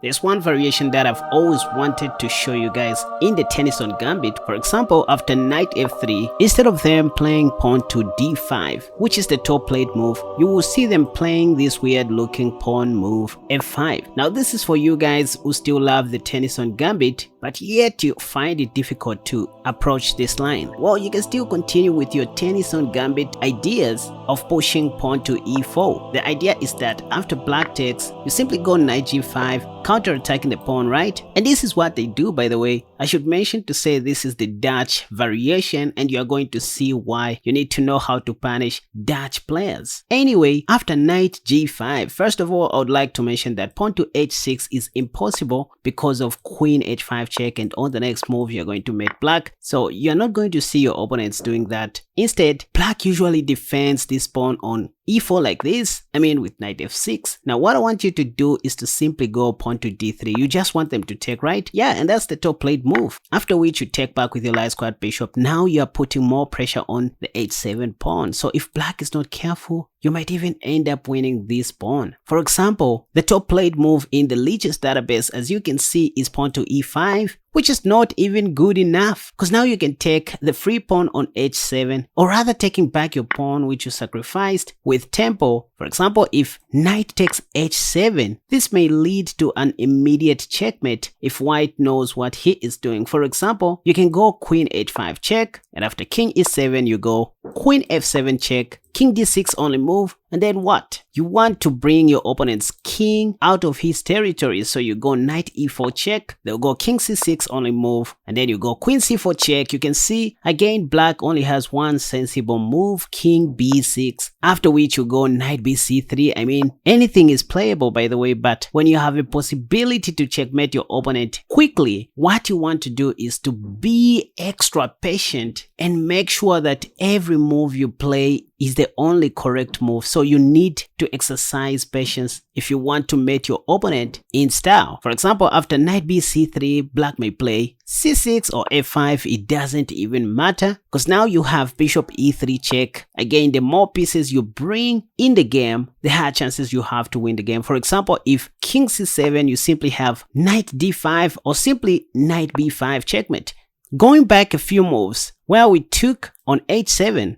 There's one variation that I've always wanted to show you guys in the Tennisson Gambit. For example, after knight f3, instead of them playing pawn to d5, which is the top played move, you will see them playing this weird looking pawn move f5. Now this is for you guys who still love the Tennisson Gambit but yet you find it difficult to approach this line. Well, you can still continue with your Tennisson Gambit ideas of pushing pawn to e4. The idea is that after black takes, you simply go knight g5, counter-attacking the pawn, right? And this is what they do, by the way. I should mention to say this is the Dutch variation, and you are going to see why you need to know how to punish Dutch players. Anyway, after knight g5, first of all, I would like to mention that pawn to h6 is impossible because of queen h5 check, and on the next move you're going to make black, so you're not going to see your opponents doing that. Instead, black usually defends this pawn on e4 like this, with knight f6. Now what I want you to do is to simply go pawn to d3. You just want them to take, right? Yeah, and that's the top played move. After which you take back with your light squared bishop. Now you are putting more pressure on the h7 pawn, so if black is not careful, you might even end up winning this pawn. For example, the top played move in the Leech's database, as you can see, is pawn to e5, which is not even good enough, because now you can take the free pawn on h7, or rather taking back your pawn which you sacrificed with tempo. For example, if knight takes h7, this may lead to an immediate checkmate if white knows what he is doing. For example, you can go queen h5 check, and after king e7 you go queen f7 check, king d6 only move, and then what? You want to bring your opponent's king out of his territory, so you go knight e4 check, they'll go king c6 only move, and then you go queen c4 check. You can see again black only has one sensible move, king b6, after which you go knight bc3. Anything is playable, by the way, but when you have a possibility to checkmate your opponent quickly, what you want to do is to be extra patient and make sure that every move you play is the only correct move. So you need to exercise patience if you want to mate your opponent in style. For example, after knight bc3, black may play c6 or f5. It doesn't even matter, because now you have bishop e3 check. Again, the more pieces you bring in the game, the higher chances you have to win the game. For example, if king c7, you simply have knight d5 or simply knight b5 checkmate. Going back a few moves where we took on h7,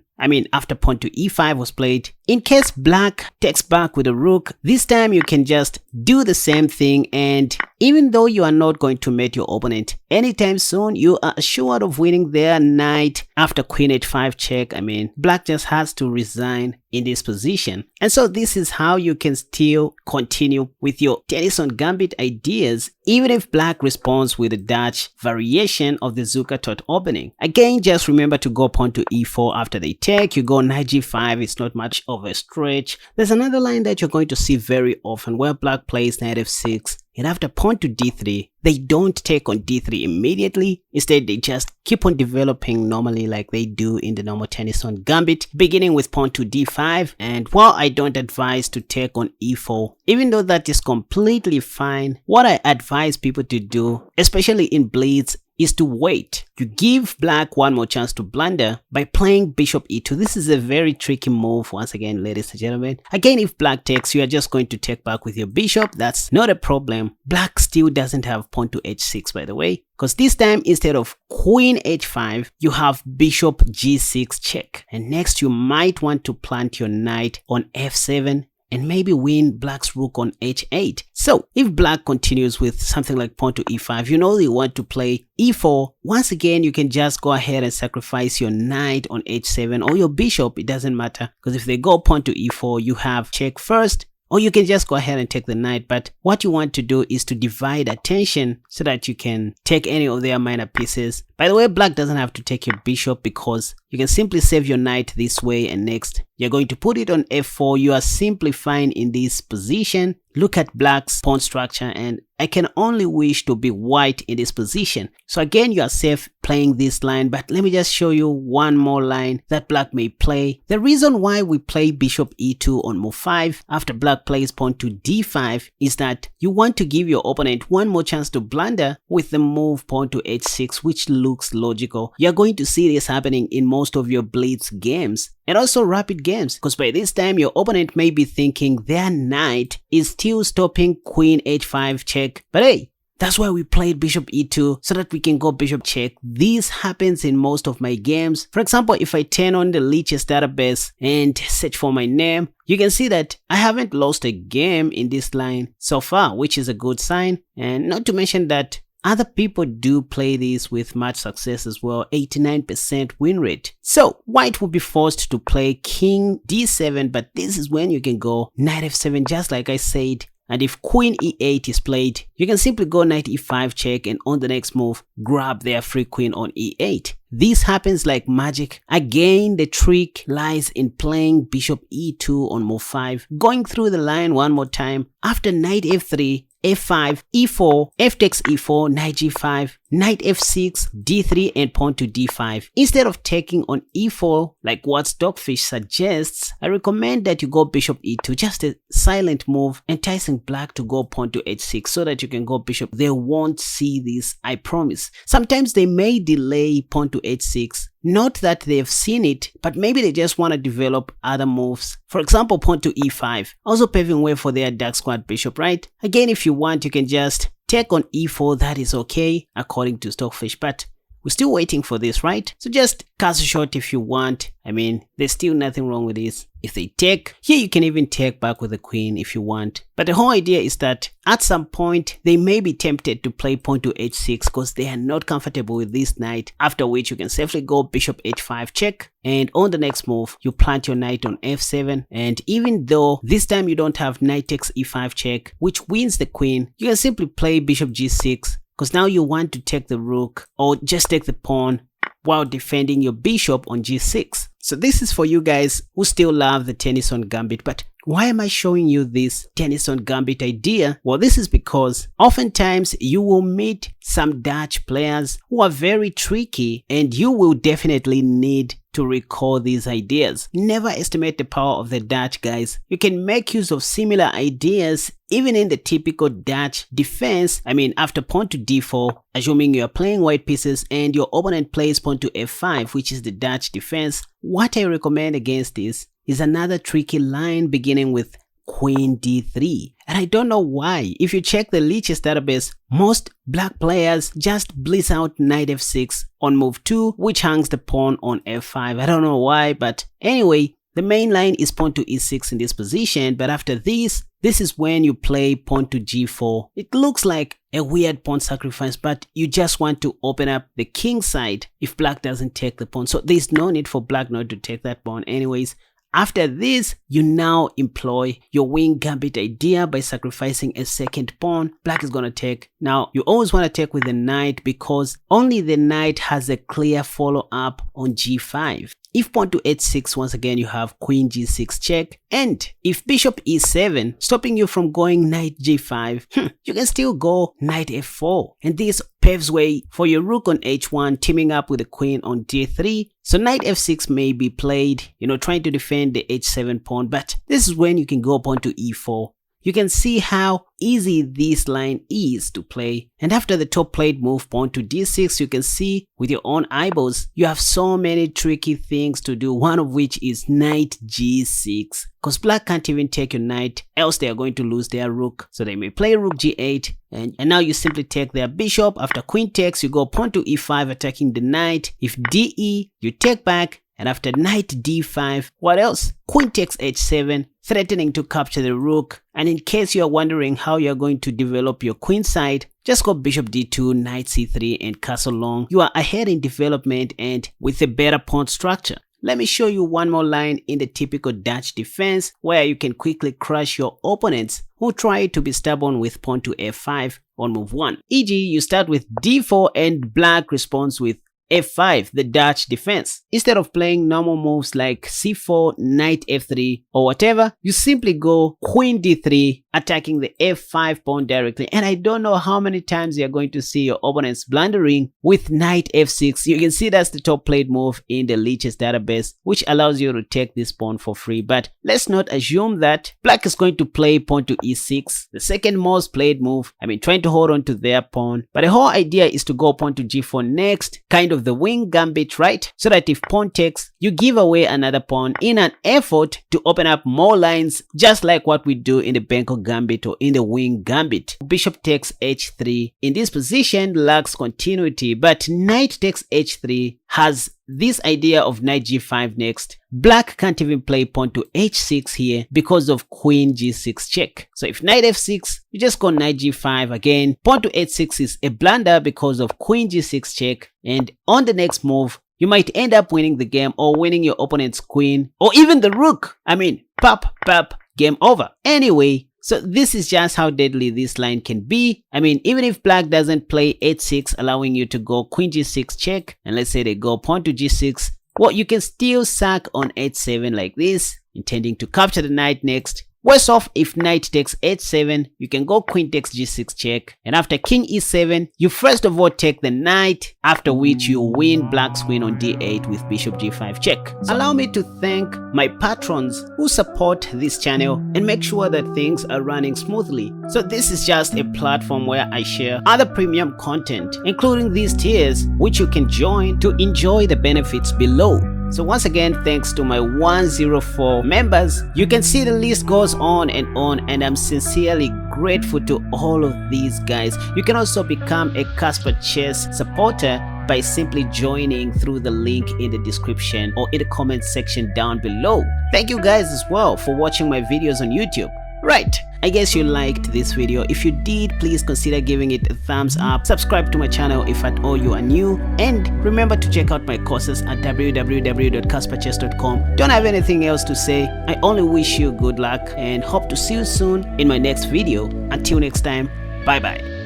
after pawn to e5 was played, in case black takes back with a rook, this time you can just do the same thing, and even though you are not going to mate your opponent anytime soon, you are assured of winning their knight after queen h5 check. Black just has to resign in this position. And so this is how you can still continue with your Tennisson Gambit ideas, even if black responds with a Dutch variation of the Zukertort opening. Again, just remember to go pawn to e4 after they take. You go knight g5, it's not much of a stretch. There's another line that you're going to see very often where black plays knight f6, and after pawn to d3, they don't take on d3 immediately. Instead, they just keep on developing normally like they do in the normal Tennisson Gambit, beginning with pawn to d5. And while I don't advise to take on e4, even though that is completely fine, what I advise people to do, especially in blitz, is to wait. You give black one more chance to blunder by playing bishop e2. This is a very tricky move, once again, ladies and gentlemen. Again, if black takes, you are just going to take back with your bishop. That's not a problem. Black still doesn't have pawn to h6, by the way, because this time instead of queen h5, you have bishop g6 check. And next you might want to plant your knight on f7 and maybe win black's rook on h8. So if black continues with something like pawn to e5, you know you want to play e4. Once again, you can just go ahead and sacrifice your knight on h7 or your bishop. It doesn't matter, because if they go pawn to e4, you have check first, or you can just go ahead and take the knight. But what you want to do is to divide attention so that you can take any of their minor pieces. By the way, black doesn't have to take your bishop, because you can simply save your knight this way, and next you're going to put it on f4. You are simply fine in this position. Look at black's pawn structure, and I can only wish to be white in this position. So again, you are safe playing this line, but let me just show you one more line that black may play. The reason why we play bishop e2 on move 5 after black plays pawn to d5 is that you want to give your opponent one more chance to blunder with the move pawn to h6, which looks logical. You're going to see this happening in most of your blitz games and also rapid games, because by this time your opponent may be thinking their knight is still stopping queen h5 check, but hey, that's why we played bishop e2 so that we can go bishop check. This happens in most of my games. For example, if I turn on the Lichess database and search for my name, you can see that I haven't lost a game in this line so far, which is a good sign. And not to mention that other people do play this with much success as well, 89% win rate. So white will be forced to play king d7, but this is when you can go knight f7 just like I said. And if queen e8 is played, you can simply go knight e5 check, and on the next move, grab their free queen on e8. This happens like magic. Again, the trick lies in playing bishop e2 on move 5, going through the line one more time. After knight f3, f5, e4, f takes e4, knight g5, knight f6, d3, and pawn to d5. Instead of taking on e4 like what Stockfish suggests, I recommend that you go bishop e2, just a silent move, enticing black to go pawn to h6 so that you can go bishop. They won't see this, I promise. Sometimes they may delay pawn to h6. Not that they've seen it, but maybe they just want to develop other moves. For example, pawn to e5, also paving way for their dark squad bishop, right? Again, if you want, you can just take on e4, that is okay, according to Stockfish, but we're still waiting for this, right? So just cast a shot if you want. I mean, there's still nothing wrong with this. If they take, here you can even take back with the queen if you want. But the whole idea is that at some point, they may be tempted to play pawn to h6 because they are not comfortable with this knight, after which you can safely go bishop h5 check. And on the next move, you plant your knight on f7. And even though this time you don't have knight takes e5 check, which wins the queen, you can simply play bishop g6. Because now you want to take the rook or just take the pawn while defending your bishop on g6. So this is for you guys who still love the Tennisson Gambit. But why am I showing you this Tennisson Gambit idea? Well, this is because oftentimes you will meet some Dutch players who are very tricky, and you will definitely need to recall these ideas. Never estimate the power of the Dutch, guys. You can make use of similar ideas even in the typical Dutch defense. I mean, after pawn to d4, assuming you are playing white pieces and your opponent plays pawn to f5, which is the Dutch defense, what I recommend against this is another tricky line beginning with queen d3. And I don't know why. If you check the Lichess database, most black players just bliss out knight f6 on move 2, which hangs the pawn on f5. I don't know why, but anyway, the main line is pawn to e6 in this position, but after this is when you play pawn to g4. It looks like a weird pawn sacrifice, but you just want to open up the king side if black doesn't take the pawn. So there's no need for black not to take that pawn anyways. After this, you now employ your wing gambit idea by sacrificing a second pawn. Black is going to take. Now, you always want to take with the knight because only the knight has a clear follow-up on g5. If pawn to h6, once again, you have queen g6 check. And if bishop e7, stopping you from going knight g5, you can still go knight f4. And this paves way for your rook on h1, teaming up with the queen on d3. So knight f6 may be played, trying to defend the h7 pawn, but this is when you can go pawn to e4. You can see how easy this line is to play. And after the top played move pawn to d6, you can see with your own eyeballs, you have so many tricky things to do, one of which is knight g6. Because black can't even take your knight, else they are going to lose their rook. So they may play rook g8, and now you simply take their bishop. After queen takes, you go pawn to e5 attacking the knight. If de, you take back. And after knight d5, what else? Queen takes h7, threatening to capture the rook. And in case you are wondering how you are going to develop your queen side, just go bishop d2, knight c3, and castle long. You are ahead in development and with a better pawn structure. Let me show you one more line in the typical Dutch defense where you can quickly crush your opponents who try to be stubborn with pawn to f5 on move 1. E.g., you start with d4 and black responds with f5, the Dutch defense. Instead of playing normal moves like c4, knight f3 or whatever, you simply go queen d3, attacking the f5 pawn directly. And I don't know how many times you're going to see your opponents blundering with knight f6. You can see that's the top played move in the Lichess database, which allows you to take this pawn for free. But let's not assume that black is going to play pawn to e6, the second most played move. I mean, trying to hold on to their pawn. But the whole idea is to go pawn to g4 next, kind kind of the wing gambit, right? So that if pawn takes, you give away another pawn in an effort to open up more lines, just like what we do in the Bangkok gambit or in the wing gambit. Bishop takes h3. In this position lacks continuity, but knight takes h3 has this idea of knight g5 next. Black can't even play pawn to h6 here because of queen g6 check. So if knight f6, you just go knight g5 again. Pawn to h6 is a blunder because of queen g6 check. And on the next move, you might end up winning the game or winning your opponent's queen or even the rook. I mean, pop, pop, game over. Anyway, so this is just how deadly this line can be. I mean, even if black doesn't play h6, allowing you to go queen g6 check, and let's say they go pawn to g6, well, you can still sack on h7 like this, intending to capture the knight next. Worse off, if knight takes h7, you can go queen takes g6 check, and after king e7, you first of all take the knight, after which you win black's queen on d8 with bishop g5 check. Allow me to thank my patrons who support this channel and make sure that things are running smoothly. So this is just a platform where I share other premium content, including these tiers, which you can join to enjoy the benefits below. So once again, thanks to my 104 members. You can see the list goes on, and I'm sincerely grateful to all of these guys. You can also become a Casper Chess supporter by simply joining through the link in the description or in the comment section down below. Thank you guys as well for watching my videos on YouTube. Right, I guess you liked this video. If you did, please consider giving it a thumbs up. Subscribe to my channel if at all you are new, and remember to check out my courses at www.casperchess.com. Don't have anything else to say. I only wish you good luck and hope to see you soon in my next video. Until next time, bye bye.